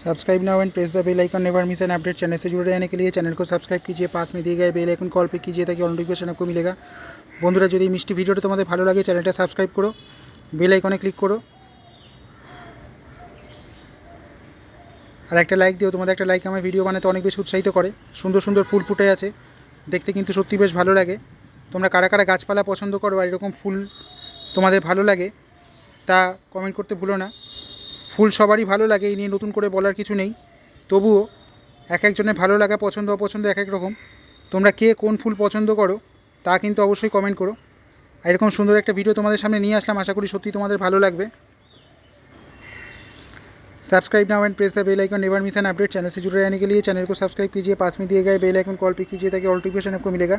Subscribe now and press the bell icon, never miss an update. Channel से जुड़े रहने के लिए चैनल को सब्सक्राइब कीजिए, पास में दिए गए बेल आइकन कॉल पे कीजिए ताकि ऑल नोटिफिकेशन आपको मिलेगा। বন্ধুরা, যদি মিষ্টি ভিডিওটা তোমাদের ভালো লাগে চ্যানেলটা সাবস্ক্রাইব করো, বেল আইকনে ক্লিক করো আর একটা লাইক দিও। তোমাদের একটা লাইক আমার ভিডিও বানাতে অনেক বেশি উৎসাহিত করে। সুন্দর সুন্দর ফুল ফুটে আছে, দেখতে কিন্তু সত্যি বেশ ভালো লাগে। তোমরা কারা কারা গাছপালা পছন্দ করো আর এরকম ফুল তোমাদের ভালো লাগে তা কমেন্ট করতে ভুলো না। ফুল সবারই ভালো লাগে, এই নিয়ে নতুন করে বলার কিছু নেই। তবুও এক একজনের ভালো লাগা পছন্দ অপছন্দ এক এক রকম। তোমরা কে কোন ফুল পছন্দ করো তা কিন্তু অবশ্যই কমেন্ট করো। আর এরকম সুন্দর একটা ভিডিও তোমাদের সামনে নিয়ে আসলাম, আশা করি সত্যি তোমাদের ভালো লাগবে। Subscribe now and press the bell icon, never miss an update. Channel से जुड़े रहने के लिए चैनल को सब्सक्राइब कीजिए, पास में दिए गए बेल आइकन कॉल पे कीजिए ताकि ऑल नोटिफिकेशन आपको मिलेगा।